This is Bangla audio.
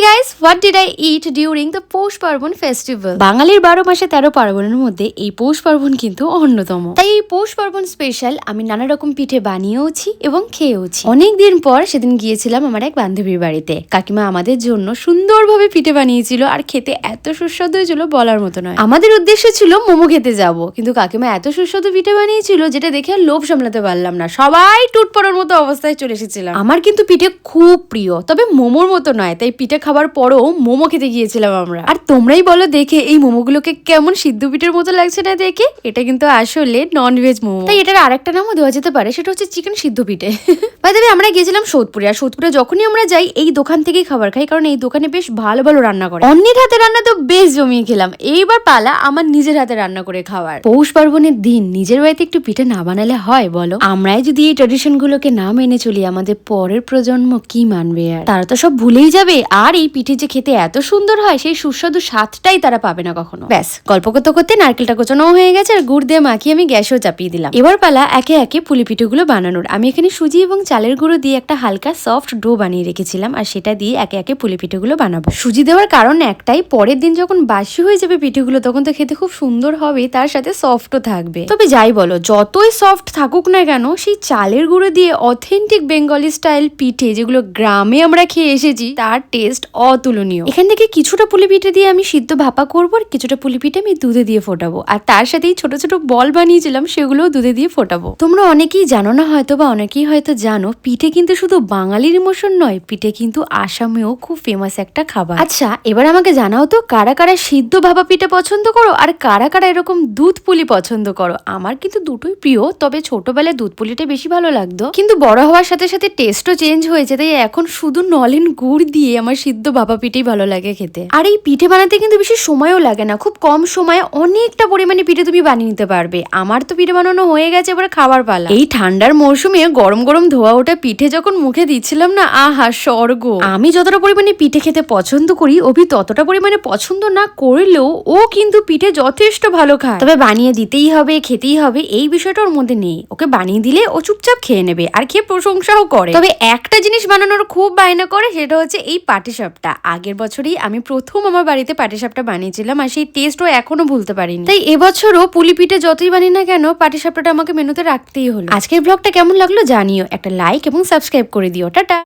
guys, what did I eat during the পৌষ পার্বণ ফেস্টিভ্যাল? বাঙালির 12 মাসে 13 পার্বণের মধ্যে এই পৌষ পার্বণ কিন্তু অন্যতম। তাই এই পৌষ পার্বণ স্পেশাল আমি নানা রকম পিঠে বানিয়েওছি এবং খেয়েওছি। অনেকদিন পর সেদিন গিয়েছিলাম আমার এক বান্ধবীর বাড়িতে। কাকিমা আমাদের জন্য সুন্দরভাবে পিঠে বানিয়েছিল আর খেতে এত সুস্বাদু হয়েছিল বলার মতো নয়। আমাদের উদ্দেশ্য ছিল মোমো খেতে যাব, কিন্তু কাকিমা এত সুস্বাদু পিঠে বানিয়েছিল যেটা দেখে আর লোভ সামলাতে পারলাম না। সবাই টুট পড়ার মতো অবস্থায় চলে এসেছিলাম। আমার কিন্তু পিঠে খুব প্রিয়, তবে মোমোর মতো নয়। তাই পিঠে খাবার পরও মোমো খেতে গিয়েছিলাম আমরা। আর তোমরাই বলো দেখে এই মোমোগুলোকে কেমন সিদ্ধ পিঠের মতো লাগছে না দেখে? এটা কিন্তু আসলে ননভেজ মোমো, তাই এটার আরেকটা নামও দেওয়া যেতে পারে, সেটা হচ্ছে চিকেন সিদ্ধ পিঠে। বাই দ্য ওয়ে, আমরা গিয়েছিলাম সোদপুরে। আর সোদপুরে যখনই আমরা যাই এই দোকান থেকেই খাবার খাই, কারণ এই দোকানে বেশ ভালো ভালো রান্না করে। অন্যের হাতে রান্না তো বেশ জমিয়ে খেলাম, এইবার পালা আমার নিজের হাতে রান্না করে খাওয়ার। পৌষ পার্বণের দিন নিজের বাড়িতে একটু পিঠে না বানালে হয় বলো? আমরাই যদি এই ট্র্যাডিশন গুলোকে না মেনে চলি, আমাদের পরের প্রজন্ম কি মানবে? আর তারা তো সব ভুলেই যাবে। আর এই পিঠে যে খেতে এত সুন্দর হয়, সেই সুস্বাদু স্বাদটাই তারা পাবে না কখনো। ব্যাস, গল্প করতে করতে নারকেলটা কোচানো হয়ে গেছে আর গুড় দিয়ে মাখিয়ে আমি গ্যাসেও চাপিয়ে দিলাম। এবার পালা একে একে পুলি পিঠেগুলো বানানোর। আমি এখানে সুজি এবং চালের গুঁড়ো দিয়ে একটা হালকা সফট ডো বানিয়ে রেখেছিলাম, আর সেটা দিয়ে একে একে পুলি পিঠেগুলো বানাবো। সুজি দেওয়ার কারণ একটাই, পরের দিন যখন বাসি হয়ে যাবে পিঠেগুলো তখন তো খেতে খুব সুন্দর হবে, তার সাথে সফটও থাকবে। তবে যাই বলো, যতই সফট থাকুক না কেন, সেই চালের গুঁড়ো দিয়ে অথেন্টিক বেঙ্গলি স্টাইল পিঠে যেগুলো গ্রামে আমরা খেয়ে এসেছি, তার টেস্ট অতুলনীয়। এখান থেকে কিছুটা পুলি পিঠে দিয়ে আমি সিদ্ধ ভাপা করবো, আর কিছুটা পুলি পিঠে আমি দুধে দিয়ে ফোটাবো। আর তার সাথেই ছোট ছোট বল বানিয়েছিলাম, সেগুলোও দুধে দিয়ে ফোটাবো। তোমরা অনেকেই জানো না হয়তো, বা অনেকেই হয়তো জানো, পিঠে কিন্তু শুধু বাঙালির ইমোশন নয়, পিঠে কিন্তু আসামেও খুব ফেমাস একটা খাবার। আচ্ছা, এবার আমাকে জানাও তো, কারা কারা সিদ্ধ ভাপা পিঠে পছন্দ করো আর কারা কারা এরকম দুধ পুলি পছন্দ করো? আমার কিন্তু দুটোই প্রিয়, তবে ছোটবেলায় দুধ পুলিটা বেশি ভালো লাগতো, কিন্তু বড় হওয়ার সাথে সাথে টেস্টও চেঞ্জ হয়েছে। তাই এখন শুধু নলেন গুড় দিয়ে আমার সিদ্ধ ভাপা পিঠেই ভালো লাগে খেতে। আর এই পিঠে বানাতে কিন্তু বেশি সময়ও লাগে না, খুব কম সময়ে অনেকটা পরিমাণে পিঠে তুমি বানিয়ে নিতে পারবে। আমার তো পিঠে বানানো হয়ে গেছে, এবার খাবার পালা। এই ঠান্ডার মৌসুমে গরম গরম ধোয়া ওঠা পিঠে যখন মুখে দিচ্ছিলাম না, আহা স্বর্গ। আমি যতটা পরিমাণে পিঠে খেতে পছন্দ করি, অভি ততটা পরিমাণে পছন্দ না করলেও ও কিন্তু পিঠে যথেষ্ট ভালো খায়। তবে বানিয়ে দিতেই হবে, খেতেই হবে, এই বিষয়টা ওর মধ্যে নেই। ওকে বানিয়ে দিলে ও চুপচাপ খেয়ে নেবে, আর খেয়ে প্রশংসাও করে। তবে একটা জিনিস বানানোর খুব বায়না করে, সেটা হচ্ছে এই পাটিসাপটা। আগের বছরই আমি প্রথম আমার বাড়িতে পাটিসাপটা বানিয়েছিলাম, আর সেই টেস্টও এখনো ভুলতে পারিনি। তাই এবছরও পুলি পিঠে যতই বানি না কেন, পাটিসাপটাটা আমাকে মেনুতে রাখতেই হলো। আজকের ব্লগটা কেমন লাগলো জানিও, একটা লাইক এবং সাবস্ক্রাইব করে দিও। টাটা।